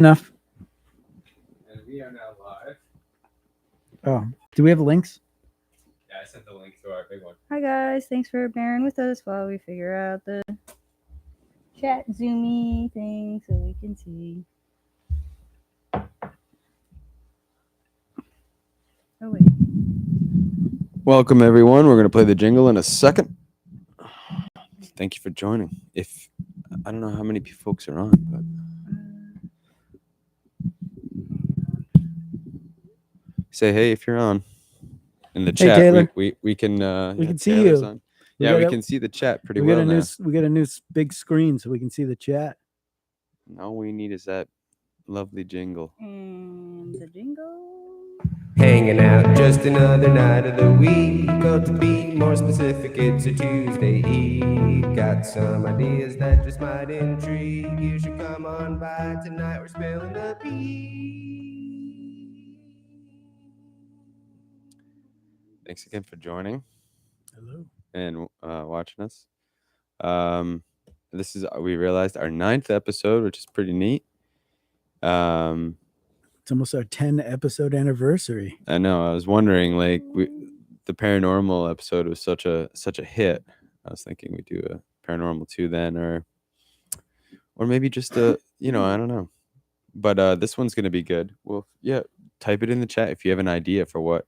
Enough. And we are now live. Oh, do we have links? Yeah, I sent the link to our big one. Hi guys, thanks for bearing with us while we figure out the chat zoomy thing so we can see. Oh wait. Welcome everyone. We're gonna play the jingle in a second. Thank you for joining. If I don't know how many folks are on, but say hey if you're on in the chat. Taylor. We can We can see Taylor's you. on. Yeah, we can see the chat pretty we well got a now. we got a new big screen so we can see the chat. All we need is that lovely jingle. And the jingle. Hanging out just another night of the week. Or to be more specific, it's a Tuesday Eve. Got some ideas that just might intrigue. You should come on by tonight. We're spilling the beans. Thanks again for joining. Hello. And watching us. This is, we realized, our 9th episode, which is pretty neat. It's almost our 10 episode anniversary. I know. I was wondering, like, the paranormal episode was such a hit. I was thinking we'd do a paranormal 2 then, or maybe just I don't know. But this one's gonna be good. Well, yeah, type it in the chat if you have an idea for what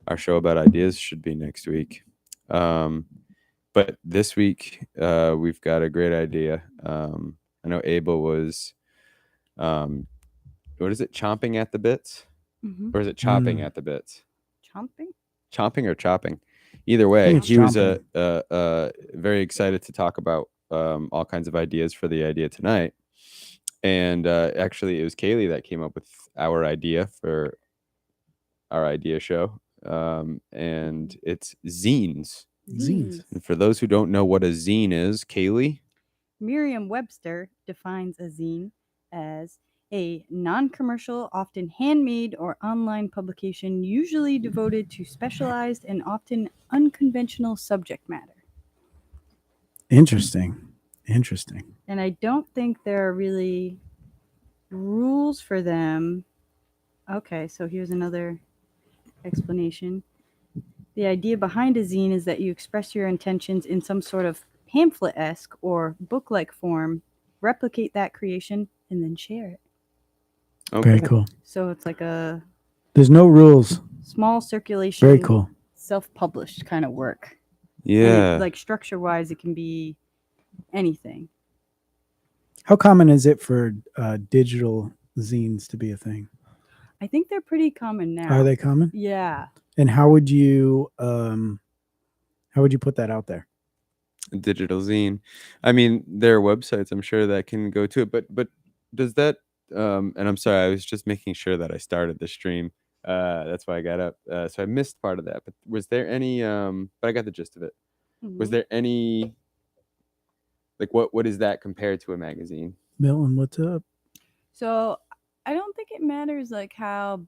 our show about ideas should be next week. But this week we've got a great idea. I know Abel was what is it, chomping at the bits? Mm-hmm. Or is it chopping at the bits? Chomping or chopping? Either way, he was chomping. very excited to talk about all kinds of ideas for the idea tonight. And actually, it was Kaylee that came up with our idea for our idea show. And it's zines. Zines. And for those who don't know what a zine is, Kaylee? Merriam-Webster defines a zine as a non-commercial, often handmade or online publication usually devoted to specialized and often unconventional subject matter. Interesting. And I don't think there are really rules for them. Okay, so here's another explanation. The idea behind a zine is that you express your intentions in some sort of pamphlet-esque or book-like form, replicate that creation, and then share it. Okay. Very cool. So it's like a There's no rules. small circulation, Very cool. self-published kind of work. Yeah. And like structure-wise, it can be anything. How common is it for digital zines to be a thing? I think they're pretty common now. Are they common? Yeah. And how would you put that out there? Digital zine. I mean, there are websites, I'm sure, that can go to it, but does that and I'm sorry, I was just making sure that I started the stream. That's why I got up. So I missed part of that. But was there any but I got the gist of it. Mm-hmm. Was there any, like, what is that compared to a magazine? Milton, what's up? So I don't think it matters like how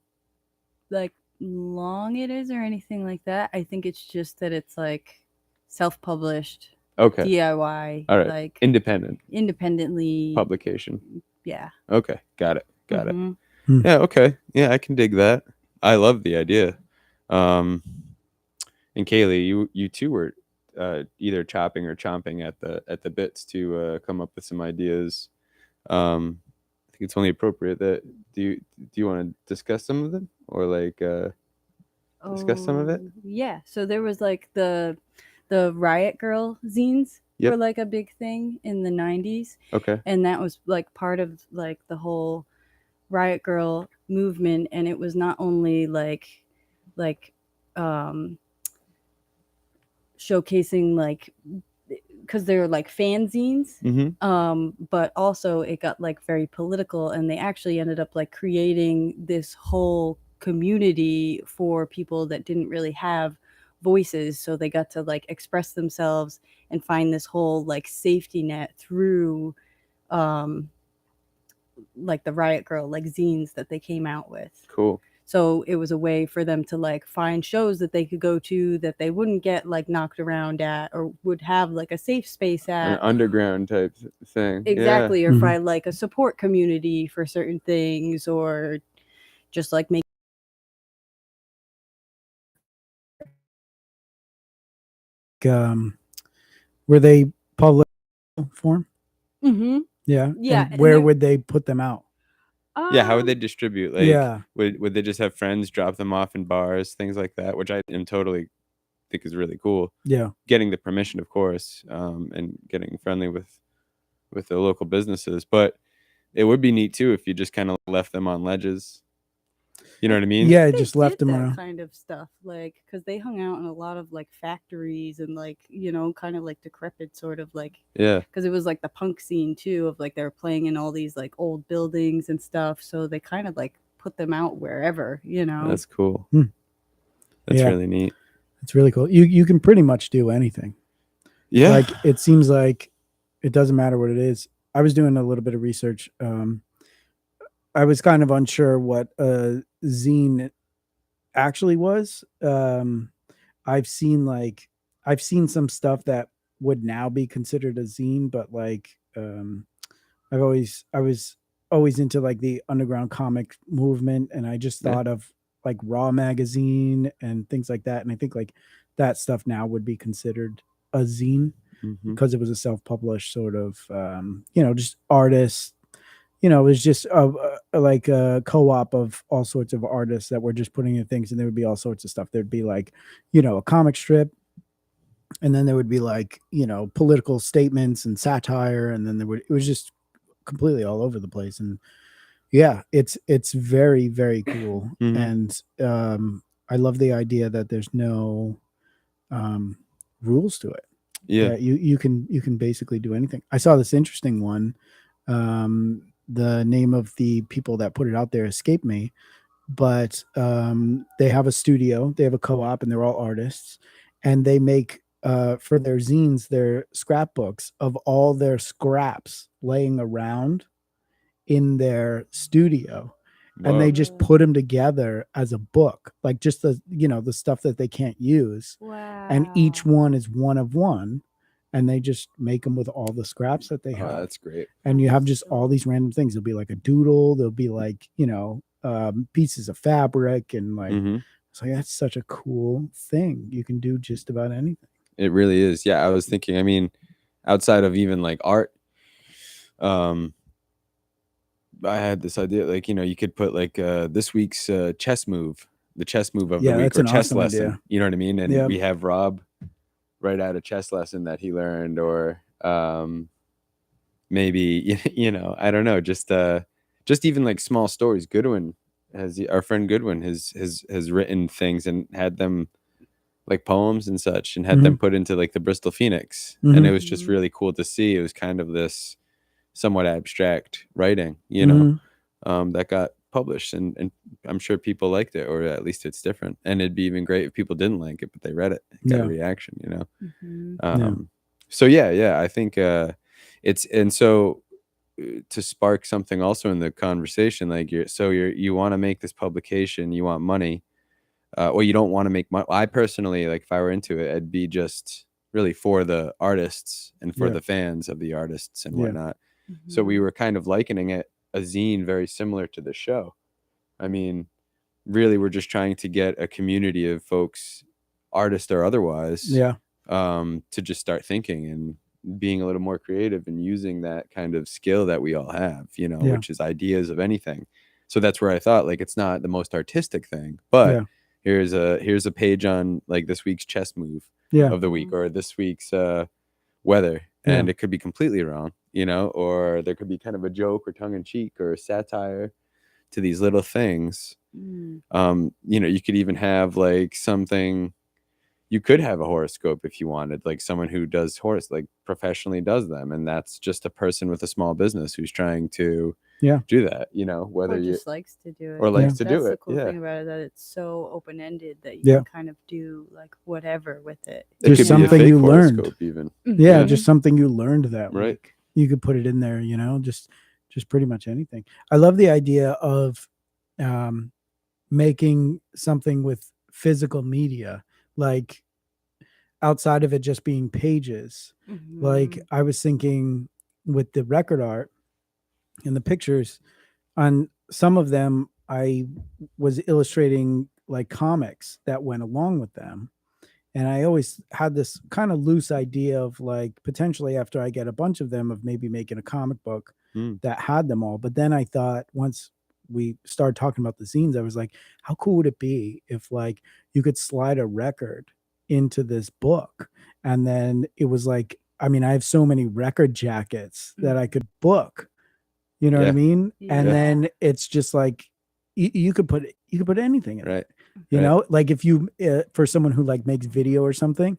like long it is or anything like that. I think it's just that it's like self-published, Okay. DIY, All right. like Independently independently publication. Yeah. Okay. Got it. Mm-hmm. Yeah, okay. Yeah, I can dig that. I love the idea. And Kaylee, you too were either chopping or chomping at the bits to come up with some ideas. I think it's only appropriate that do you want to discuss some of them, or like discuss some of it? Yeah. So there was like the Riot Girl zines were like a big thing in the 90s. Okay. And that was like part of like the whole Riot Girl movement, and it was not only like showcasing like because they were like fanzines, but also it got like very political, and they actually ended up like creating this whole community for people that didn't really have voices, so they got to like express themselves and find this whole like safety net through like the Riot Girl like zines that they came out with. Cool. So it was a way for them to like find shows that they could go to that they wouldn't get like knocked around at, or would have like a safe space An at. underground type thing. Exactly, Yeah. or Mhm. find like a support community for certain things, or just like make Were they public form? mm-hmm. Yeah. Yeah, And and where they- would they put them out? Yeah, how would they distribute? Like, Yeah. would they just have friends drop them off in bars, things like that, which I am totally think is really cool. Yeah. Getting the permission, of course, and getting friendly with the local businesses. But it would be neat too if you just kind of left them on ledges. You know what I mean? Yeah, they just left did them that around. kind of stuff, like because they hung out in a lot of like factories and like, you know, kind of like decrepit sort of like, Yeah. because it was like the punk scene too, of like they were playing in all these like old buildings and stuff, so they kind of like put them out wherever, you know. That's cool. Hmm. That's Yeah. really neat. It's really cool. You can pretty much do anything. Yeah. Like it seems like it doesn't matter what it is. I was doing a little bit of research. I was kind of unsure what a zine actually was. I've seen some stuff that would now be considered a zine, but like I was always into like the underground comic movement, and I just Yeah. thought of like Raw magazine and things like that, and I think like that stuff now would be considered a zine Mhm. because it was a self-published sort of just artists. It was just like a co-op of all sorts of artists that were just putting in things, and there would be all sorts of stuff. There'd be like a comic strip, and then there would be like political statements and satire, and then it was just completely all over the place. And yeah, it's very, very cool. Mhm. And I love the idea that there's no rules to it. Yeah. That you can basically do anything. I saw this interesting one. The name of the people that put it out there escaped me, but they have a studio, they have a co-op, and they're all artists, and they make for their zines, their scrapbooks of all their scraps laying around in their studio, and they Whoa. just put them together as a book, like just the stuff that they can't use. Wow. And each one is one of one, and they just make them with all the scraps that they Oh, have. that's great. And you have That's just all so these random things. There'll be like a doodle, there'll be like pieces of fabric, and like Mhm. it's like that's such a cool thing. You can do just about anything. It really is. Yeah, I was thinking, I mean, outside of even like art, I had this idea, like, you could put like this week's chess move, the chess move of Yeah, the week, that's or an chess awesome lesson. idea. You know what I mean? And Yeah. we have Rob write out a chess lesson that he learned, or maybe I don't know, just even like small stories. Goodwin our friend Goodwin has written things and had them like poems and such, and had them put into like the Bristol Phoenix, and it was just Mhm. really cool to see. It was kind of this somewhat abstract writing, that got published, and I'm sure people liked it, or at least it's different. And it'd be even great if people didn't like it, but they read it, got Yeah. a reaction, Mhm. So yeah, I think it's, and so to spark something also in the conversation, like you want to make this publication, you want money, or you don't want to make money. I personally, like, if I were into it, it'd be just really for the artists and for Yeah. the fans of the artists and Yeah. whatnot. So we Mhm. were kind of likening it a zine, very similar to the show. I mean, really, we're just trying to get a community of folks, artists or otherwise, Yeah. to just start thinking and being a little more creative, and using that kind of skill that we all have, Yeah. which is ideas of anything. So that's where I thought, like, it's not the most artistic thing, but Yeah. here's a page on like this week's chess move Yeah. of the week, or this week's weather, and Yeah. it could be completely wrong, or there could be kind of a joke or tongue in cheek or satire to these little things. Mm. You could even have like something. You could have a horoscope if you wanted, like someone who does like professionally does them, and that's just a person with a small business who's trying to do that. Whether Or you just likes to do it. or likes to That's do the it. cool Yeah, thing about it, that it's so open-ended that you Yeah. can kind of do like whatever with it. it Just could something be a fake you learned. horoscope even. Yeah, Mhm. just something you learned that Right. week. You could put it in there, just pretty much anything. I love the idea of making something with physical media, like outside of it just being pages. Like I was thinking with the record art and the pictures, on some of them I was illustrating like comics that went along with them. And I always had this kind of loose idea of like potentially after I get a bunch of them of maybe making a comic book that had them all. But then I thought once we started talking about the zines, I was like, how cool would it be if like you could slide a record into this book? And then it was like, I mean, I have so many record jackets that I could book. You know what I Yeah. mean? And Yeah. then it's just like you could put anything in it. Right. You Right. know, like if you for someone who like makes video or something,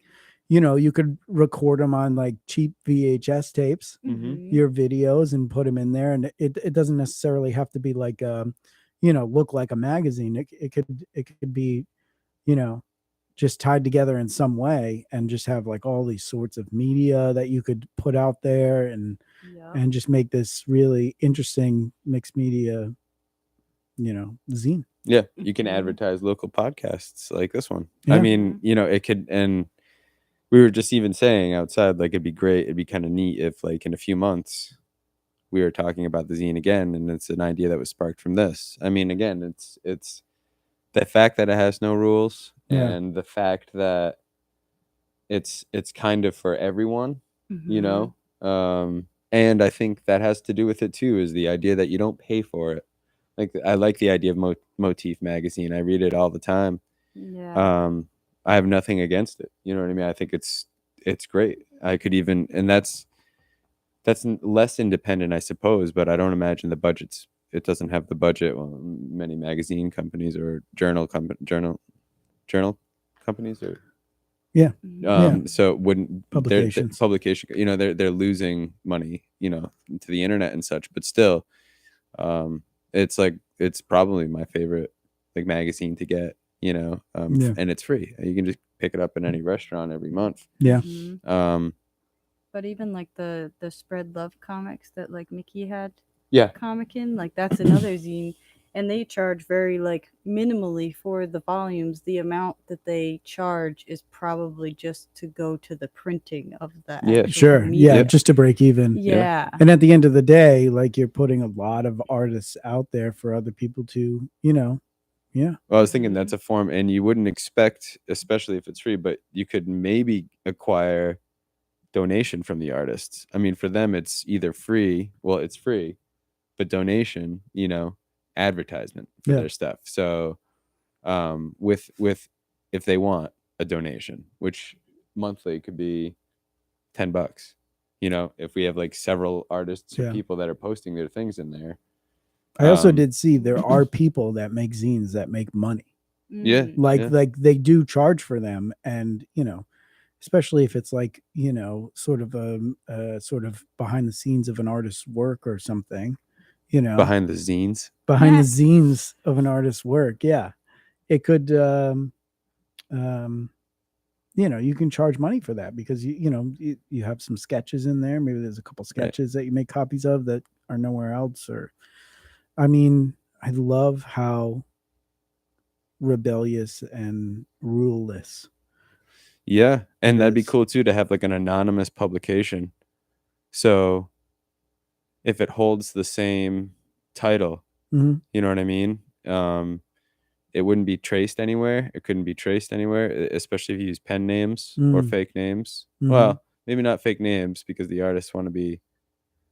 you know, you could record them on like cheap VHS tapes, your videos, and put them in there, and it doesn't necessarily have to be like you know, look like a magazine. It could be, you know, just tied together in some way and just have like all these sorts of media that you could put out there and just make this really interesting mixed media, you know, zine. Yeah, you can advertise local podcasts like this one. Yeah. I mean, you know, it could, and we were just even saying outside, like it'd be great, it'd be kind of neat if like in a few months we were talking about the zine again, and it's an idea that was sparked from this. I mean, again, it's the fact that it has no rules and the fact that it's kind of for everyone, you know. And I think that has to do with it too, is the idea that you don't pay for it. Like I like the idea of Motif magazine. I read it all the time. Yeah. I have nothing against it. You know what I mean? I think it's great. I could even, and that's less independent, I suppose, but I don't imagine the budgets. It doesn't have the budget. Well, many magazine companies or journal companies or so it wouldn't Publications. publication. You know, they're losing money. You know, to the internet and such, but still. It's like it's probably my favorite like magazine to get, you know, and it's free. You can just pick it up in any restaurant every month. Yeah. But even like the Spread Love comics that like Mickey had Yeah. comic in, like that's another zine, and they charge very like minimally for the volumes. The amount that they charge is probably just to go to the printing of the actual Sure. media. Yeah, just to break even. Yeah. And at the end of the day, like you're putting a lot of artists out there for other people to, you know. Yeah. Well, I was thinking that's a form, and you wouldn't expect, especially if it's free, but you could maybe acquire donation from the artists. I mean, for them, it's either free. Well, it's free, but donation, you know, advertisement for their stuff. So, with if they want a donation, which monthly could be $10, you know, if we have like several artists or people that are posting their things in there. I also did see there are people that make zines that make money. Yeah. Like they do charge for them, and you know, especially if it's like, you know, sort of sort of behind the scenes of an artist's work or something, you know, behind the zines the zines of an artist's work. Yeah. It could you know, you can charge money for that because you know, you have some sketches in there. Maybe there's a couple sketches that you make copies of that are nowhere else. Or I mean, I love how rebellious and ruleless. Yeah, and that'd be cool too to have like an anonymous publication. So if it holds the same title, you know what I mean? It wouldn't be traced anywhere. It couldn't be traced anywhere, especially if you use pen names or fake names. Well, maybe not fake names because the artists want to be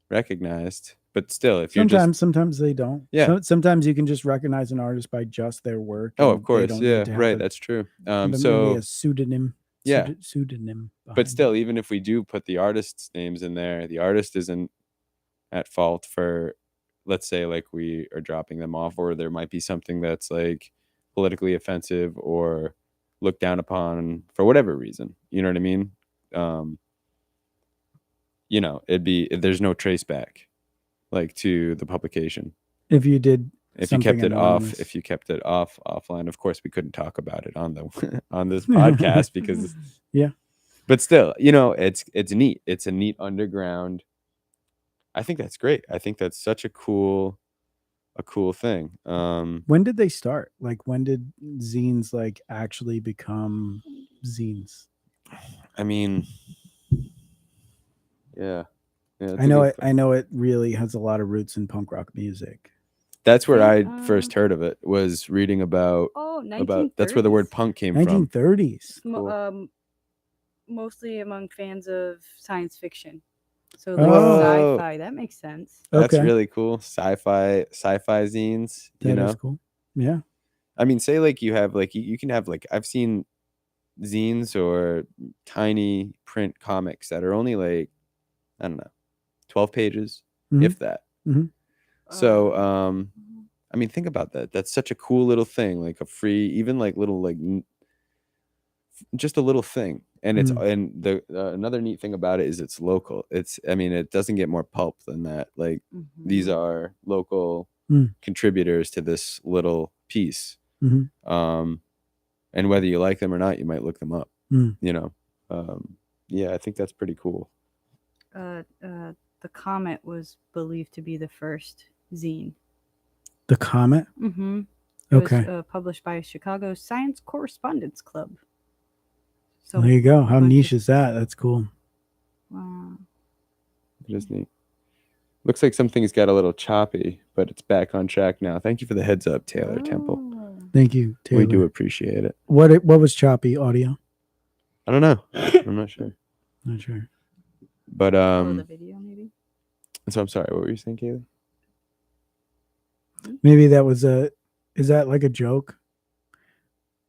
recognized, but still, if you're sometimes they don't. Yeah. Sometimes you can just recognize an artist by just their work. Oh, of course. Yeah. Right. That's true. So a pseudonym. Yeah. Pseudonym. But still, even if we do put the artists' names in there, the artist isn't at fault for, let's say, like we are dropping them off, or there might be something that's like politically offensive or looked down upon for whatever reason. You know what I mean? You know, there's no trace back like to the publication. If you kept it off, offline, of course we couldn't talk about it on the on this podcast because but still, you know, it's neat. It's a neat underground. I think that's great. I think that's such a cool a cool thing. When did they start? Like, when did zines like actually become zines? I mean, yeah, that's I a know good it. I know it really has a lot of roots in punk rock music. That's where I Think, first heard of it, was reading about Oh, that's where the word 1930s. punk came from. 1930s. Cool. Mostly among fans of science fiction. So Oh. like sci-fi, that makes sense. That's Okay. really cool. Sci-fi zines, you That is know. cool. Yeah. I mean, say like you have like you can have like, I've seen zines or tiny print comics that are only like, I don't know, 12 pages, Mhm. if that. Mhm. So I mean, think about that. That's such a cool little thing, like a free, even like little like just a little thing. And it's and the another neat thing about it is it's local. It's, I mean, it doesn't get more pulp than that. Like these are local contributors to this little piece. And whether you like them or not, you might look them up. You know, yeah, I think that's pretty cool. The Comet was believed to be the first zine. The Comet. It Okay. was published by Chicago's Science Correspondence Club. So there you go. How bunch niche of- is that? That's cool. Wow. It is neat. Looks like something's got a little choppy, but it's back on track now. Thank you for the heads up, Taylor Temple. Thank you, Taylor. We do appreciate it. What was choppy audio? I don't know. I'm not sure. Not sure. But the video maybe. So I'm sorry. What were you saying, Kaylee? Maybe that was is that like a joke?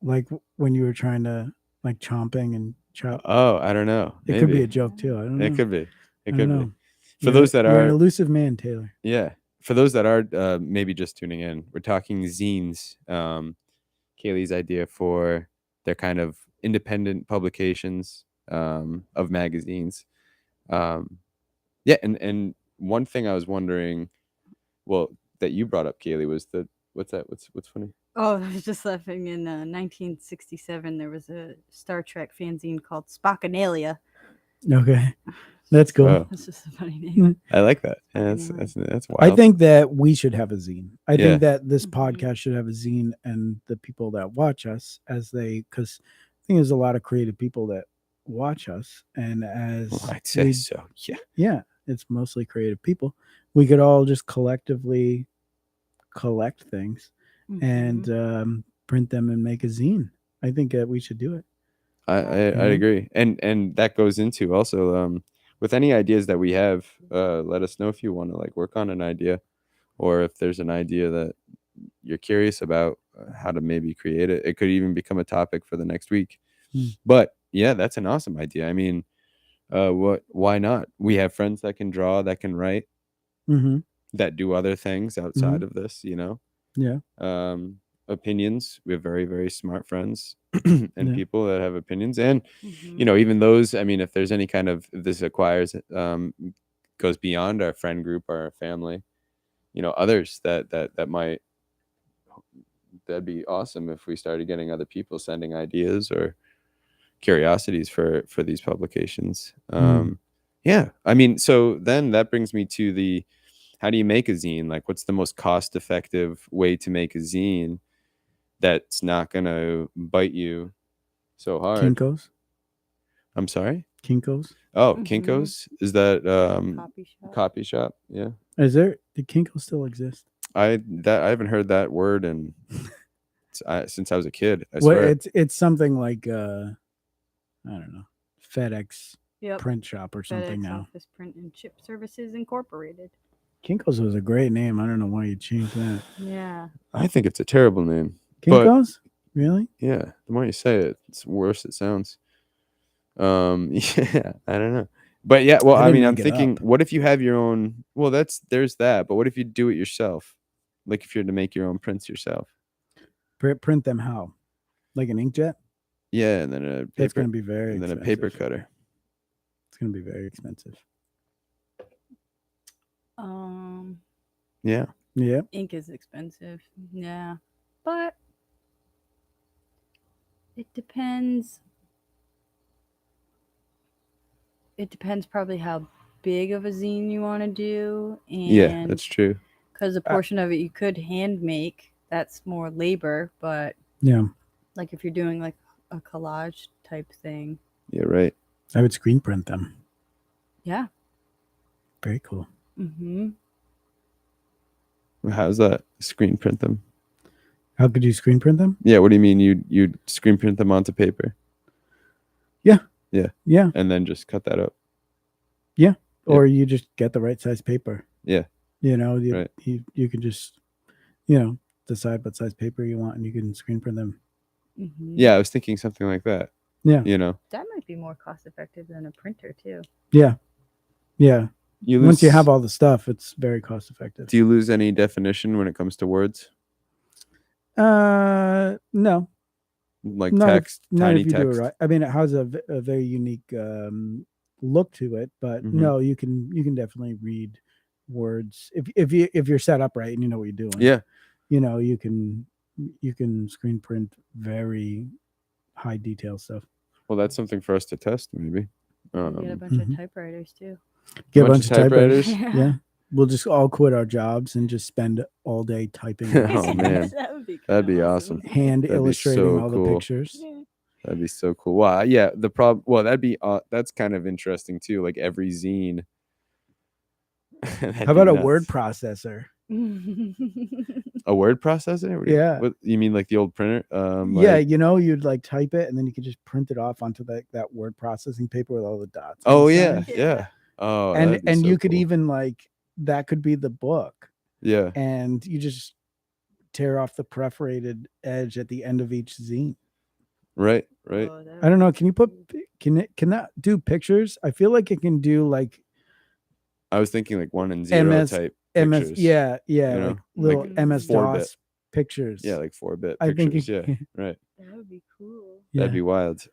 Like when you were trying to like chomping and chop? Oh, I don't know. It could be a joke too. I don't know. It could be. It I could don't be. know. For those that you're are an elusive man, Taylor. Yeah. For those that are maybe just tuning in, we're talking zines. Kaylee's idea for their kind of independent publications of magazines. Yeah, and one thing I was wondering, well, that you brought up, Kaylee, was the what's that? What's funny? Oh, I was just laughing. In 1967, there was a Star Trek fanzine called Spockanalia. Okay, that's cool. Wow. That's just a funny name. I like that. Yeah, that's wild. I think that we should have a zine. I Yeah. think that this podcast should have a zine, and the people that watch us, as they, because I think there's a lot of creative people that watch us, and as I'd say so. Yeah, it's mostly creative people. We could all just collectively collect things and print them and make a zine. I think that we should do it. I'd agree, and that goes into also with any ideas that we have. Let us know if you want to like work on an idea, or if there's an idea that you're curious about how to maybe create it. It could even become a topic for the next week. But yeah, that's an awesome idea. I mean, why not? We have friends that can draw, that can write, that do other things outside of this, you know. Yeah. Opinions. We have very, very smart friends and people that have opinions, and you know, even those, I mean, if there's any kind of, if this acquires goes beyond our friend group or our family, you know, others that might, that'd be awesome if we started getting other people sending ideas or curiosities for these publications. Yeah, I mean, so then that brings me to the, how do you make a zine? Like, what's the most cost effective way to make a zine that's not gonna bite you so hard? Kinko's. I'm sorry? Kinko's. Oh, Kinko's? Is that Copy shop? Yeah. Is there? Did Kinko still exist? I haven't heard that word in since I was a kid. I swear. It's something like I don't know, FedEx Yep. print shop or something FedEx now. Office Print and Chip Services Incorporated. Kinko's was a great name. I don't know why you changed that. Yeah. I think it's a terrible name. Kinko's? Really? Yeah. The more you say it, it's worse it sounds. Yeah, I don't know. But yeah, well, I mean, I'm thinking, what if you have your own? Well, there's that. But what if you do it yourself? Like if you're to make your own prints yourself. Print them how? Like an inkjet? Yeah, and then a paper. That's going to be very and expensive. then a paper cutter. It's going to be very expensive. Yeah. Yeah. Ink is expensive. Yeah. But it depends. It depends probably how big of a zine you want to do. And yeah, that's true. because a portion of it you could hand make. That's more labor, but Yeah. like if you're doing like a collage type thing, Yeah, right. I would screen print them. yeah. Very cool. Mm-hmm. How's that? Screen print them? How could you screen print them? Yeah, what do you mean? You'd screen print them onto paper? Yeah. Yeah. Yeah. And then just cut that up. Yeah. Or you just get the right size paper. Yeah. You know, Right. you can just, you know, decide what size paper you want and you can screen print them. Mm-hmm. Yeah, I was thinking something like that. Yeah. You know, That might be more cost effective than a printer too. Yeah. Yeah. you Once you lose- have all the stuff, it's very cost effective. Do you lose any definition when it comes to words? No. Like Not text, not tiny if you do it text? right. I mean, it has a very unique look to it, but Mhm. no, you can definitely read words if you're set up right and you know what you're doing. Yeah. You know, you can screen print very high detail stuff. Well, that's something for us to test, maybe. You get a Um, bunch Mhm. of typewriters too. Get a bunch of typewriters. Yeah. Yeah. We'll just all quit our jobs and just spend all day typing, Oh, man. That would be That'd be kinda awesome. hand That'd be illustrating so all the cool. pictures. Yeah. That'd be so cool. Wow. Yeah. Well, that'd be. That's kind of interesting too. Like every zine. That'd How about be a nuts. word processor? A word processor? Yeah. What you mean, like the old printer? Yeah, Like- you know, you'd like type it and then you could just print it off onto that word processing paper with all the dots. on Oh the yeah, side. yeah. Oh, And that'd be so you could cool. even like that could be the book, Yeah. and you just tear off the perforated edge at the end of each zine. Right. Right. Oh, that I don't would know. be Can you put cool. can that do pictures? I feel like it can do like I was thinking like 1 and 0 MS type MS. pictures. Yeah, you know, like little like MS 4-bit. DOS pictures. Yeah, like 4-bit I think pictures. it- Yeah. Right. That would be cool. That'd be wild.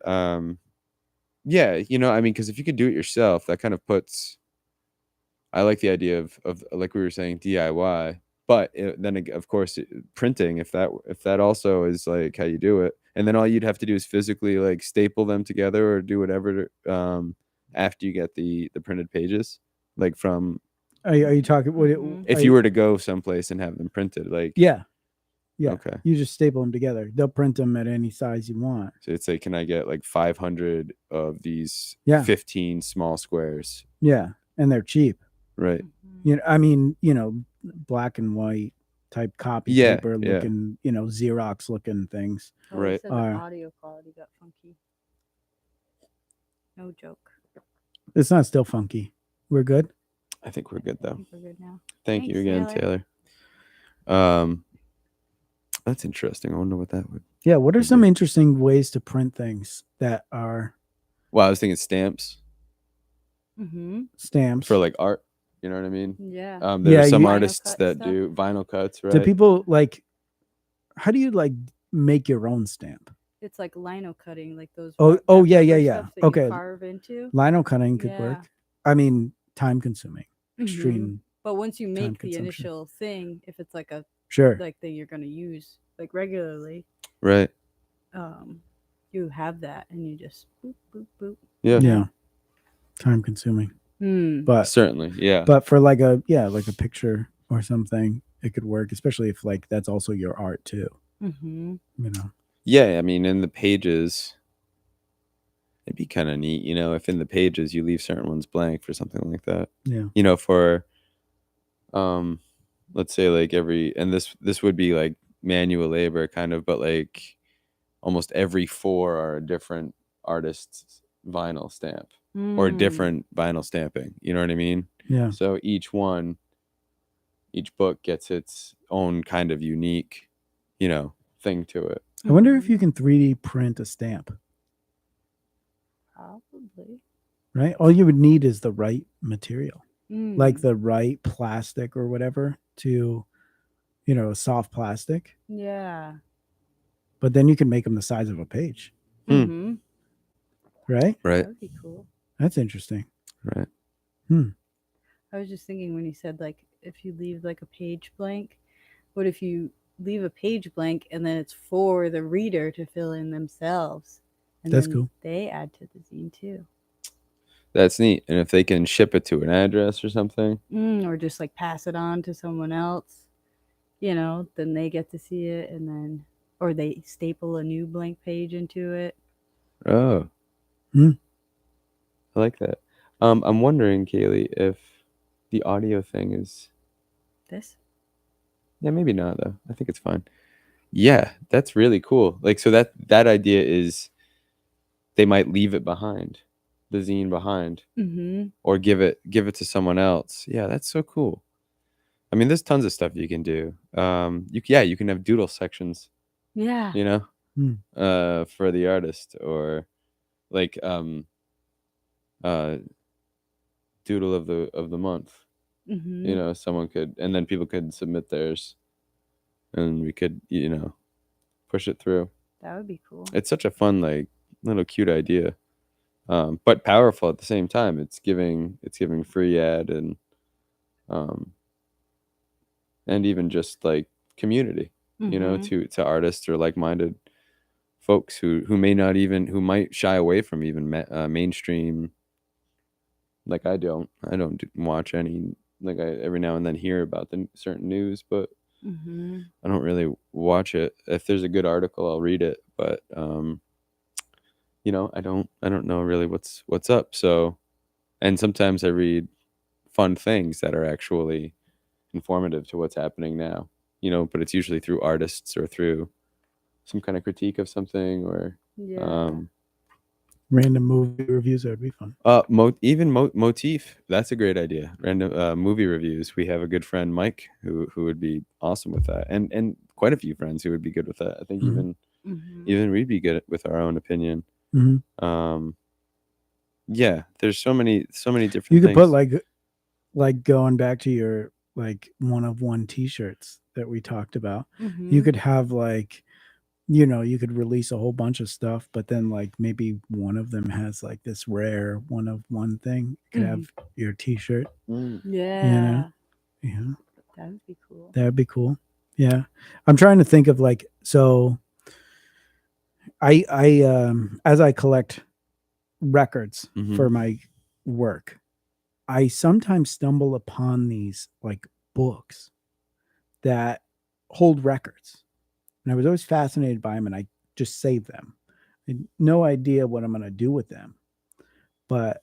Yeah, you know, I mean, because if you could do it yourself, that kind of puts. I like the idea of like we were saying DIY, but of course printing. If that also is like how you do it, and then all you'd have to do is physically like staple them together or do whatever after you get the printed pages, like from. Are you talking? Mhm. If you were to go someplace and have them printed, like Yeah. Okay. You just staple them together. They'll print them at any size you want. So it's like, can I get like 500 of these Yeah. 15 small squares? Yeah, and they're cheap. Right. Mhm. You know, I mean, you know, black and white type copy Yeah, paper yeah. looking, you know, Xerox looking things. Oh, you Right. said the audio quality got funky. No joke. It's not still funky. We're good. I think we're good I though. think we're good now. Thank you Thanks, again, Taylor. That's interesting. I wonder what that would. Yeah. What are Could some be. interesting ways to print things that are Well, I was thinking stamps Mm-hmm. stamps? for like art. You know what I mean? Yeah. There Yeah, are some you- Vinyl artists cut that stuff? do vinyl cuts, right? Do people like? How do you like make your own stamp? It's like lino cutting, like those. Oh, that oh, yeah, rubber yeah, yeah. stuff that you Okay. carve into. Lino cutting could Yeah. work. I mean, time consuming, Mhm. extreme. But once you make the consumption. initial thing, if it's like a Sure. like that you're gonna use like regularly, Right. you have that and you just boop boop boop. Yeah. Yeah. Time consuming, but Certainly. Yeah. but for like a picture or something, it could work, especially if like that's also your art too. Mm-hmm. You know. Yeah. I mean, in the pages, it'd be kind of neat, you know, if in the pages you leave certain ones blank for something like that. Yeah. You know, for let's say like and this would be like manual labor kind of, but like almost every 4 are a different artist's vinyl stamp or different vinyl stamping. You know what I mean? Yeah. So each book gets its own kind of unique, you know, thing to it. I wonder if you can 3D print a stamp. Probably. Right. All you would need is the right material, Mm. like the right plastic or whatever to, you know, soft plastic. Yeah. But then you can make them the size of a page. Mm-hmm. Right. Right. That would be cool. That's interesting. Right. I was just thinking when you said like if you leave like a page blank, what if you leave a page blank and then it's for the reader to fill in themselves? And That's then cool. They add to the zine too. That's neat. And if they can ship it to an address or something. Or just like pass it on to someone else, then they get to see it, and then, or they staple a new blank page into it. Oh, Hmm. I like that. I'm wondering, Kaylee, if the audio thing is. This? Yeah, maybe not though. I think it's fine. Yeah, that's really cool. Like, so that idea is they might leave it behind, the zine behind, or give it to someone else. Yeah, that's so cool. I mean, there's tons of stuff you can do. You can have doodle sections. Yeah. For the artist, or like doodle of the month. Someone could, and then people could submit theirs, and we could push it through. That would be cool. It's such a fun, like, little cute idea, but powerful at the same time. It's giving free ad and even just like community, to artists or like-minded folks who might shy away from even mainstream. Like I don't watch any, like, I every now and then hear about the certain news, but I don't really watch it. If there's a good article, I'll read it, but I don't know really what's up. So, and sometimes I read fun things that are actually informative to what's happening now, but it's usually through artists or through some kind of critique of something, or random movie reviews. That would be fun. Motif. That's a great idea. Random movie reviews. We have a good friend, Mike, who would be awesome with that, and quite a few friends who would be good with that. I think even we'd be good with our own opinion. Yeah, there's so many different. You could things. put like going back to your like one of one t-shirts that we talked about. You could have like, you could release a whole bunch of stuff, but then like maybe one of them has like this rare one of one thing. You could have your t-shirt. Yeah. Yeah. That would be cool. That would be cool. Yeah. I'm trying to think of like, so I as I collect records for my work, I sometimes stumble upon these like books that hold records. And I was always fascinated by them, and I just save them. I had no idea what I'm going to do with them. But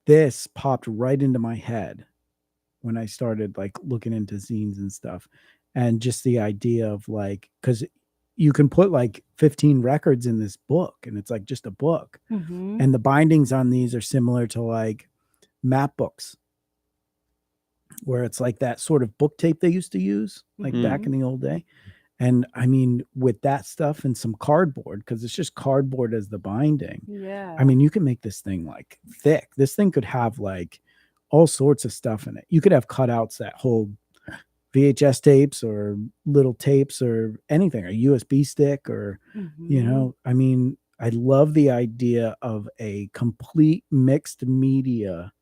this popped right into my head when I started like looking into zines and stuff. And just the idea of like, because you can put like 15 records in this book, and it's like just a book. And the bindings on these are similar to like map books, where it's like that sort of book tape they used to use like back in the old day. And I mean, with that stuff and some cardboard, because it's just cardboard as the binding. Yeah. I mean, you can make this thing like thick. This thing could have like all sorts of stuff in it. You could have cutouts that hold VHS tapes or little tapes or anything, a USB stick, or, I mean, I love the idea of a complete mixed media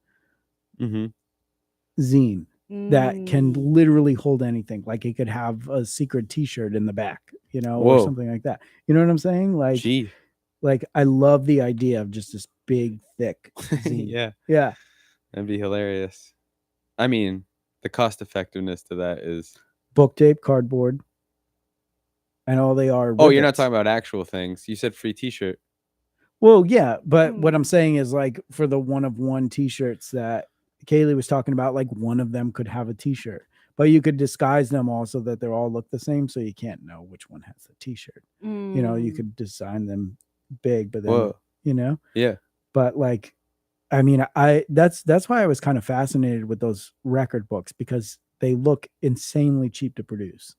zine that can literally hold anything. Like it could have a secret t-shirt in the back, or something like that. You know what I'm saying? Like, like I love the idea of just this big, thick zine. Yeah. That'd be hilarious. I mean, the cost effectiveness to that is book tape, cardboard, and all they are. Oh, you're not talking about actual things. You said free t-shirt. Well, yeah, but what I'm saying is like for the one of one t-shirts that Kaylee was talking about, like one of them could have a t-shirt, but you could disguise them all so that they all look the same, so you can't know which one has the t-shirt. You could design them big, but then yeah. But like, I mean, that's why I was kind of fascinated with those record books, because they look insanely cheap to produce.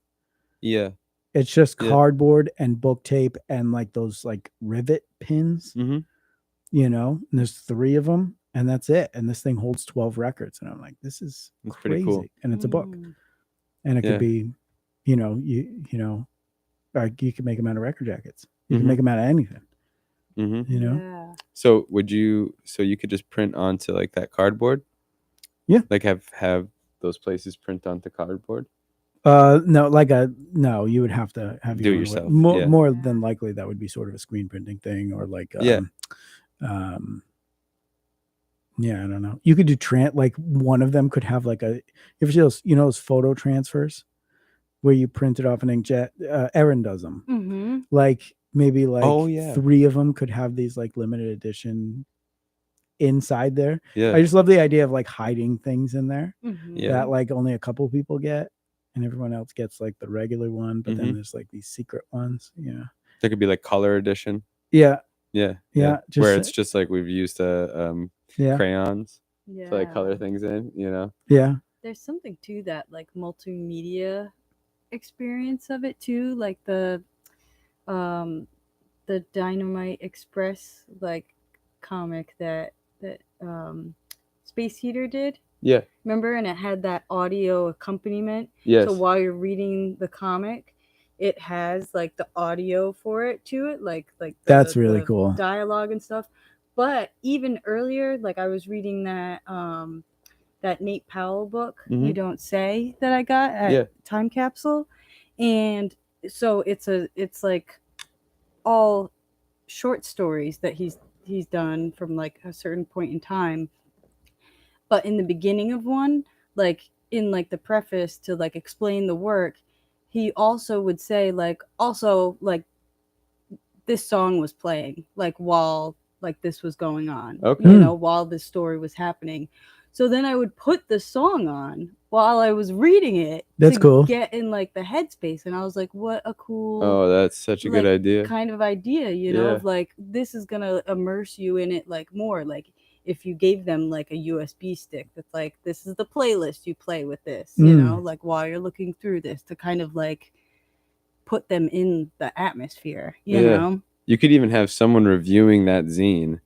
Yeah. It's just cardboard and book tape and like those like rivet pins, and there's 3 of them, and that's it. And this thing holds 12 records. And I'm like, this is crazy. Cool. And it's a book, and it could be, like you could make them out of record jackets. You can make them out of anything, Yeah. So you could just print onto like that cardboard? Yeah. Like have those places print onto cardboard? No, you would have to have do it yourself. More than likely that would be sort of a screen printing thing, or like Yeah, I don't know. You could do like one of them could have like a, you ever see those, those photo transfers where you print it off an inkjet? Erin does them. Mm-hmm. Like maybe like Oh, yeah. 3 of them could have these like limited edition inside there. Yeah. I just love the idea of like hiding things in there Mm-hmm. Yeah. that like only a couple people get and everyone else gets like the regular one, but then there's like these secret ones. Yeah. There could be like color edition. Yeah. Yeah. Yeah. Where it's just like we've used yeah. crayons Yeah. to like color things in, Yeah. There's something to that like multimedia experience of it too, like the Dynamite Express like comic that Space Heater did. Yeah. Remember? And it had that audio accompaniment. Yes. So while you're reading the comic, it has like the audio for it to it, like that's really cool. Dialogue and stuff. But even earlier, like I was reading that that Nate Powell book, You Don't Say, that I got at Time Capsule. And so it's like all short stories that he's done from like a certain point in time. But in the beginning of one, like in like the preface to like explain the work, he also would say like also like this song was playing like while like this was going on. Okay. While this story was happening. So then I would put the song on while I was reading it. That's cool. Get in like the headspace, and I was like, "What a cool!" Oh, that's such a good idea. Kind of idea, of like this is gonna immerse you in it like more. Like if you gave them like a USB stick that's like this is the playlist you play with this, like while you're looking through this to kind of like put them in the atmosphere. You know, you could even have someone reviewing that zine,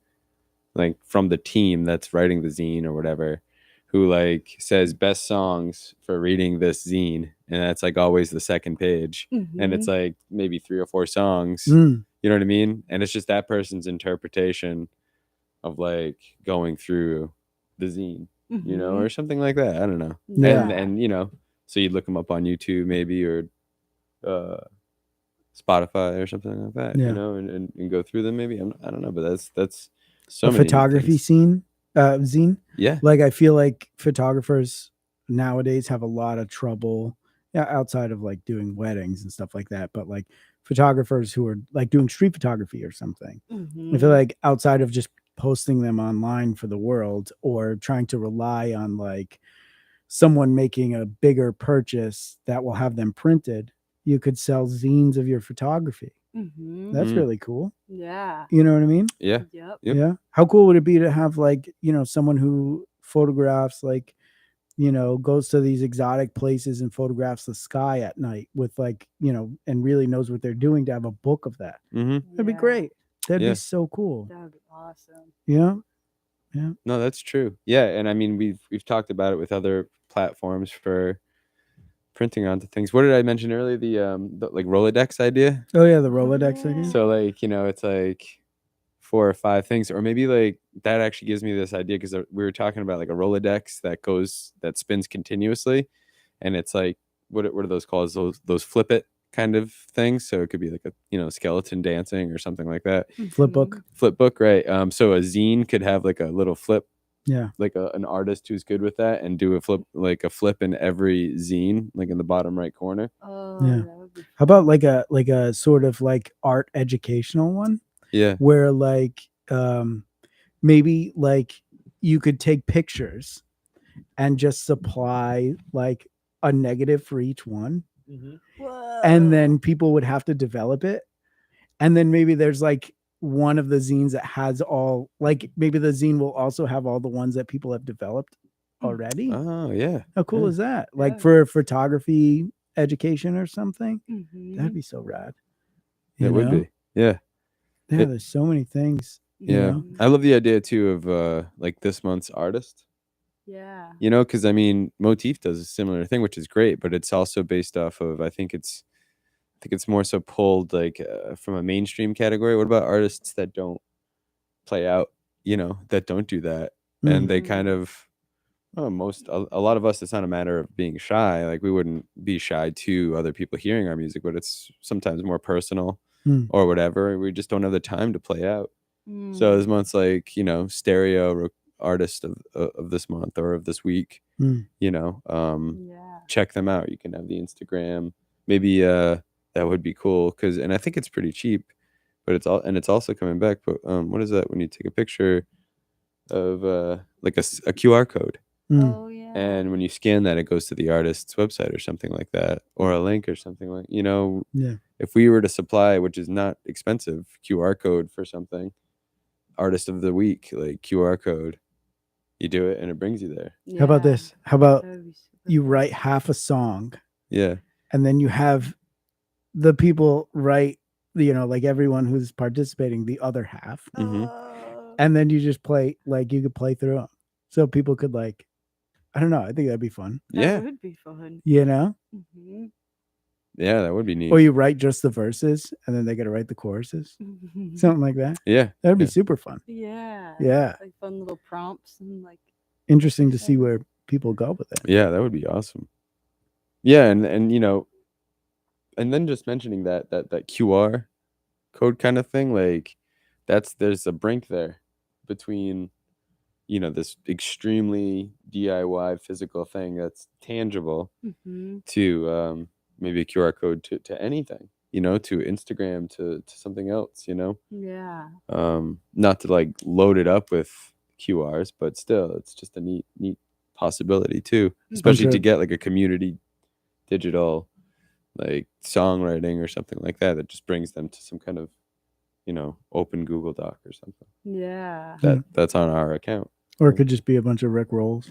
like from the team that's writing the zine or whatever, who like says best songs for reading this zine, and that's like always the second page, and it's like maybe 3 or 4 songs. You know what I mean? And it's just that person's interpretation of like going through the zine, or something like that. I don't know. Yeah. And so you'd look them up on YouTube maybe, or Spotify or something like that, and go through them maybe. I don't know, but that's so a many photography things. zine. Yeah. Like I feel like photographers nowadays have a lot of trouble outside of like doing weddings and stuff like that, but like photographers who are like doing street photography or something. I feel like outside of just posting them online for the world or trying to rely on like someone making a bigger purchase that will have them printed, you could sell zines of your photography. That's really cool. Yeah. You know what I mean? Yeah. Yep. Yeah. How cool would it be to have like, someone who photographs like, goes to these exotic places and photographs the sky at night with like, and really knows what they're doing, to have a book of that. That'd be great. That'd be so cool. That would be awesome. Yeah. Yeah. No, that's true. Yeah. And I mean, we've talked about it with other platforms for printing onto things. What did I mention earlier? The like Rolodex idea. Oh yeah, the Rolodex idea. So like, it's like 4 or 5 things, or maybe like that actually gives me this idea, because we were talking about like a Rolodex that spins continuously, and it's like what are those called? Those flip it kind of things. So it could be like a skeleton dancing or something like that. Flip book, right? So a zine could have like a little flip. Yeah, like an artist who's good with that, and do a flip in every zine, like in the bottom right corner. Oh, yeah. How about like a sort of like art educational one? Yeah. Where like maybe like you could take pictures and just supply like a negative for each one. And then people would have to develop it. And then maybe there's like one of the zines that has all, like maybe the zine will also have all the ones that people have developed already. Oh yeah. How cool is that? Like for photography education or something. That'd be so rad. It would be. Yeah. Yeah, there's so many things. Yeah. I love the idea too of like this month's artist. Yeah. Because I mean, Motif does a similar thing, which is great, but it's also based off of, I think it's more so pulled like from a mainstream category. What about artists that don't play out, that don't do that? And they kind of, a lot of us, it's not a matter of being shy. Like we wouldn't be shy to other people hearing our music, but it's sometimes more personal or whatever. We just don't have the time to play out. So this month's like, stereo artist of this month or of this week. Mm. You know, Yeah. check them out. You can have the Instagram. Maybe that would be cool and I think it's pretty cheap, but it's also coming back. But what is that when you take a picture of like a QR code? Mm. Oh yeah. And when you scan that, it goes to the artist's website or something like that, or a link or something like, Yeah. if we were to supply, which is not expensive, QR code for something, artist of the week, like QR code, you do it and it brings you there. How about Yeah. this? How about That would be super you cool. write half a song Yeah. and then you have the people write, like everyone who's participating, the other half. Mhm. And then you just play, like you could play through them. So people could I don't know. I think that'd be fun. Yeah. That would be fun. Mm-hmm. Yeah, that would be neat. Or you write just the verses and then they got to write the choruses. Something like that. Yeah. That'd be Yeah. super fun. Yeah. Yeah. Like fun little prompts and like. Interesting to see where people go with it. Yeah, that would be awesome. Yeah, and and then just mentioning that QR code kind of thing, like there's a brink there between this extremely DIY physical thing that's tangible to maybe a QR code to anything, to Instagram, to something else, Yeah. not to like load it up with QRs, but still it's just a neat possibility too, especially to get like a community digital like songwriting or something like that just brings them to some kind of open Google Doc or something Yeah. that's on our account. Or it could just be a bunch of Rick rolls.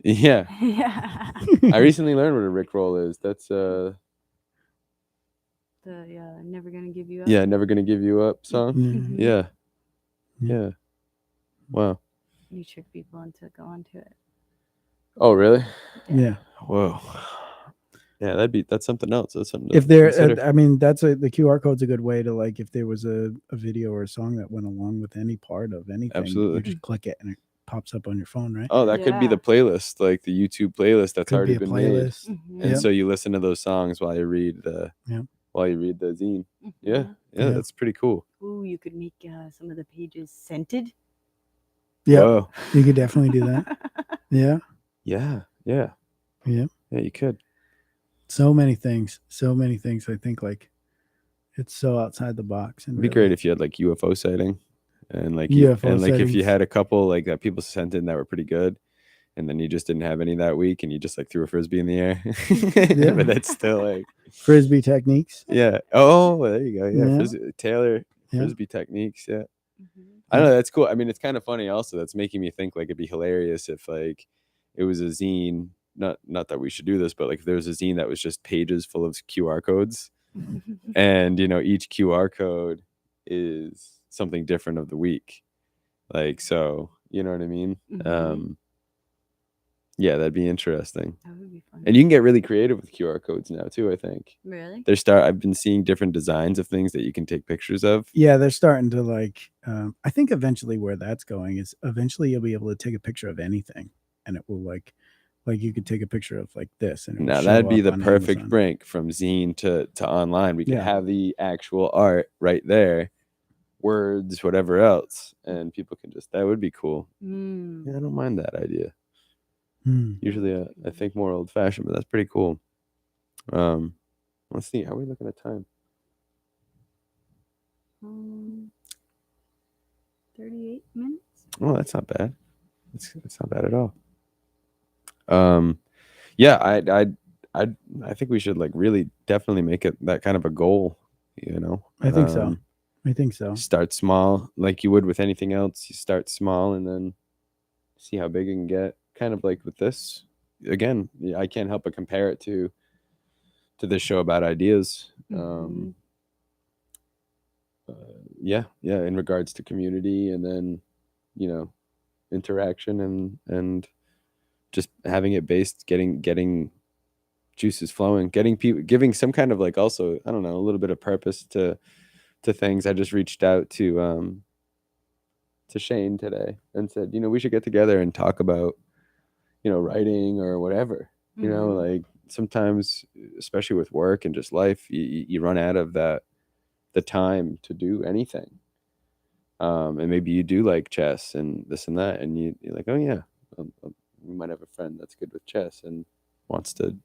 Yeah. Yeah. I recently learned what a Rick roll is. That's Never Gonna Give You Up. yeah, Never Gonna Give You Up song. Mhm. Yeah. Yeah. Yeah. Wow. You trick people into going to it. Oh, really? Yeah. Whoa. Yeah, that's something else. That's something. If to there, consider. I mean, the QR code's a good way to if there was a video or a song that went along with any part of anything, Absolutely. you just click it and it pops up on your phone, right? Oh, that could be the playlist, like the YouTube playlist that's Could already be a been playlist. made. And so you listen to those songs while you read the zine. Yeah, that's pretty cool. Ooh, you could make some of the pages scented. Yeah, Whoa. you could definitely do that. Yeah. Yeah. Yeah. Yeah, you could. So many things. I think it's so outside the box. And It'd be great if you had like UFO sighting and like UFO if you sightings. had a couple like that people sent in that were pretty good, and then you just didn't have any that week and you just like threw a frisbee in the air. Yeah. But that's still like Frisbee techniques. yeah. Oh, there you go. Yeah. Yeah. Taylor Yeah. Frisbee techniques. Yeah. I don't know. That's cool. I mean, it's kind of funny also. That's making me think like it'd be hilarious if like it was a zine. Not that we should do this, but like if there was a zine that was just pages full of QR codes, and each QR code is something different of the week. Like so, you know what I mean? Yeah, that'd be interesting. That would be fun. And you can get really creative with QR codes now too, I think. Really? I've been seeing different designs of things that you can take pictures of. Yeah, they're starting to I think eventually where that's going is eventually you'll be able to take a picture of anything and it will like you could take a picture of like this and it will Now show that'd be up the on perfect Amazon. brink from zine to online. We could Yeah. have the actual art right there, words, whatever else, and people can that would be cool. Yeah, I don't mind that idea. Usually I think more old fashioned, but that's pretty cool. Let's see, how are we looking at time? 38 minutes. Oh, that's not bad. It's not bad at all. Yeah, I think we should like really definitely make it that kind of a goal, I think so. I think so. Start small like you would with anything else. You start small and then see how big it can get. Kind of like with this. Again, I can't help but compare it to this show about ideas. Yeah, in regards to community and then, interaction and just having it based, getting juices flowing, getting people, giving some kind of like also, I don't know, a little bit of purpose to things. I just reached out to Shane today and said, we should get together and talk about, writing or whatever, like sometimes, especially with work and just life, you run out of the time to do anything. and maybe you do like chess and this and that, and you're like, oh yeah, we might have a friend that's good with chess and wants to,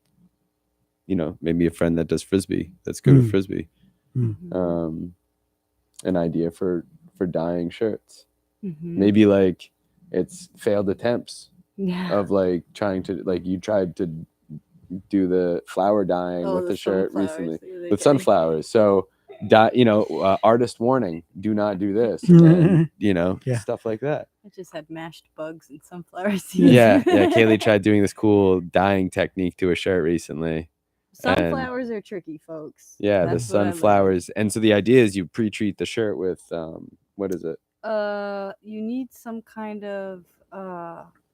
maybe a friend that does frisbee that's good with frisbee. An idea for dyeing shirts. Maybe like it's failed attempts of like trying to, like, you tried to do the flower dyeing with the shirt recently with sunflowers. So artist warning, do not do this, and stuff like that. I just had mashed bugs and sunflower seeds. Yeah. Kaylee tried doing this cool dyeing technique to a shirt recently. Sunflowers are tricky, folks. Yeah, the sunflowers. And so the idea is you pre-treat the shirt with what is it? You need some kind of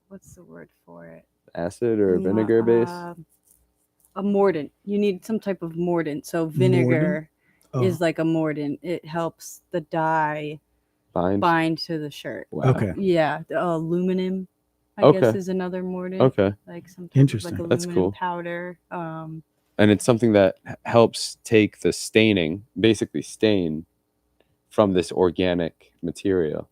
what's the word for it? Acid or vinegar base? A mordant. You need some type of mordant. So vinegar is like a mordant. It helps the dye bind to the shirt. Wow. Okay. Yeah, aluminum, I guess, is another mordant. Okay. Like some type of, like, aluminum That's cool. powder. And it's something that helps take the staining, basically stain, from this organic material.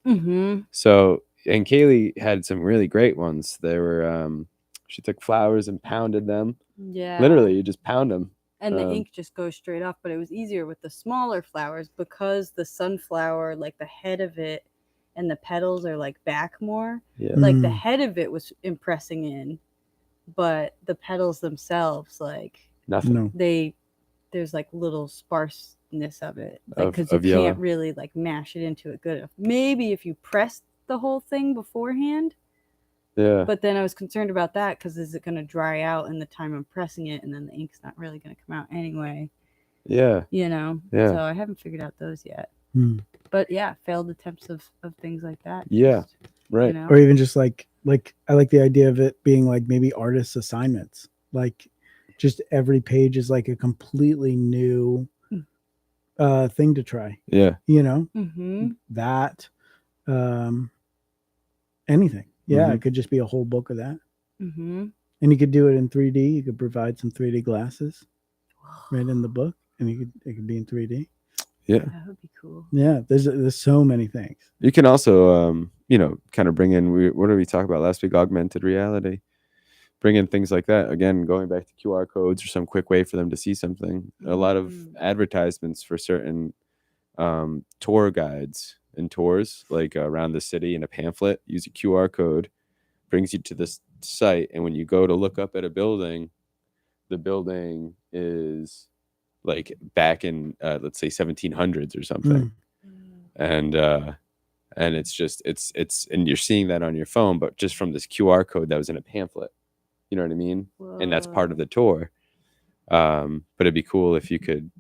So, and Kaylee had some really great ones. They were, she took flowers and pounded them. Yeah. Literally, you just pound them. And the ink just goes straight off, but it was easier with the smaller flowers because the sunflower, like the head of it and the petals are like back more. Yeah. Like the head of it was impressing in, but the petals themselves, like, nothing. No. There's like little sparseness of it, like, because of you yellow. can't really like mash it into it good enough. Maybe if you pressed the whole thing beforehand. Yeah. But then I was concerned about that because is it going to dry out in the time I'm pressing it, and then the ink's not really going to come out anyway. Yeah. Yeah. So I haven't figured out those yet. But yeah, failed attempts of things like that. Yeah. Just, right. Or even just like I like the idea of it being like maybe artist assignments. Like just every page is like a completely new thing to try. Yeah. That anything. Yeah, it could just be a whole book of that. And you could do it in 3D. You could provide some 3D glasses right in the book, and it could be in 3D. Yeah, that would be cool. Yeah, there's so many things. You can also kind of bring in, what did we talk about last week? Augmented reality. Bring in things like that. Again, going back to QR codes or some quick way for them to see something. A lot of advertisements for certain tour guides and tours, like around the city, in a pamphlet, use a QR code, brings you to this site, and when you go to look up at a building, the building is like back in let's say 1700s or something. And it's just it's and you're seeing that on your phone, but just from this QR code that was in a pamphlet. You know what I mean? Whoa. And that's part of the tour. But it'd be cool if you could,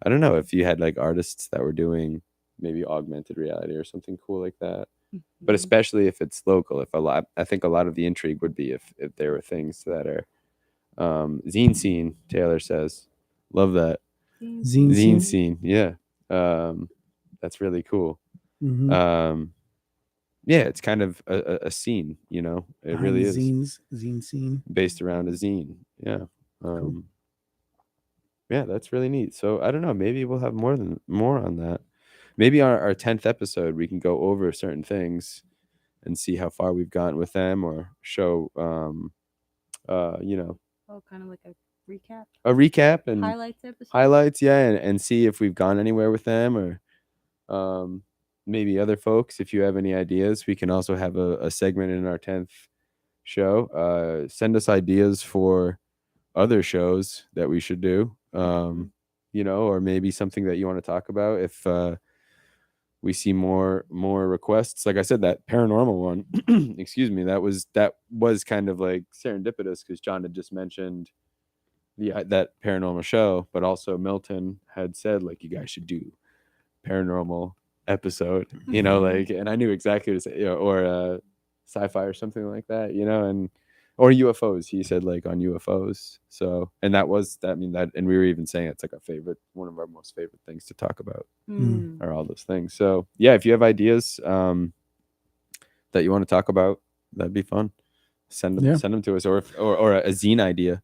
I don't know, if you had like artists that were doing maybe augmented reality or something cool like that. But especially if it's local, I think a lot of the intrigue would be if there were things that are zine scene, Taylor says. Love that. Zine scene. Yeah. That's really cool. Yeah, it's kind of a scene, it really is. Zine scene. Based around a zine. Yeah. Cool. Yeah, that's really neat. So I don't know, maybe we'll have more on that. Maybe our 10th episode, we can go over certain things and see how far we've gotten with them, or show, kind of like a recap. A recap and highlights episode. Highlights, yeah, and see if we've gone anywhere with them, or maybe other folks. If you have any ideas, we can also have a segment in our 10th show. Send us ideas for other shows that we should do, or maybe something that you want to talk about. If we see more requests, like I said, that paranormal one, excuse me, that was kind of like serendipitous because John had just mentioned that paranormal show, but also Milton had said, like, you guys should do paranormal episode, and I knew exactly what to say, or sci-fi or something like that, or UFOs. He said, like, on UFOs. So, and and we were even saying it's like one of our most favorite things to talk about, are all those things. So yeah, if you have ideas that you want to talk about, that'd be fun. Send them to us, or a zine idea.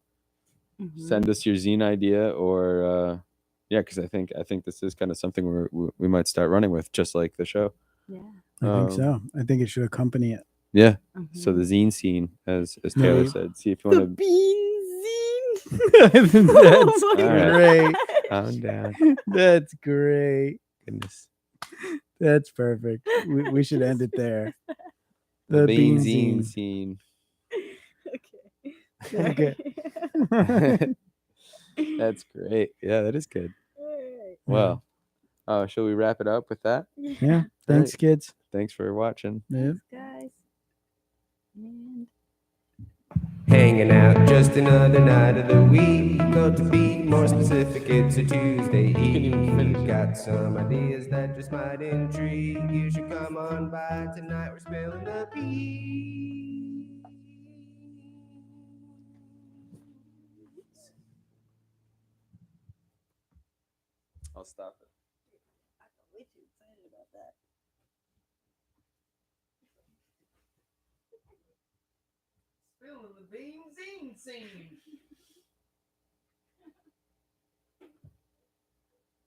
Send us your zine idea, or because I think this is kind of something we might start running with, just like the show. Yeah. I think so. I think it should accompany it. Yeah. So Mhm. the zine scene, as No, Taylor you- said. See if you The want to bean zine. That's Oh my great. calm down. That's great. Goodness. That's perfect. We should end it there. The The bean bean zine zine. scene. Okay. Okay. That's great. Yeah, that is good. Alright. Well, shall we wrap it up with that? Yeah. Thanks, right. kids. Thanks for watching. Yeah. Thanks, guys. And Hanging out just another night of the week. Or to be more specific, it's a Tuesday Eve. Got some ideas that just might intrigue. You should come on by tonight. We're spilling the beans. I'll stop it. I'm way too excited about that. Spilling the beans zine scene.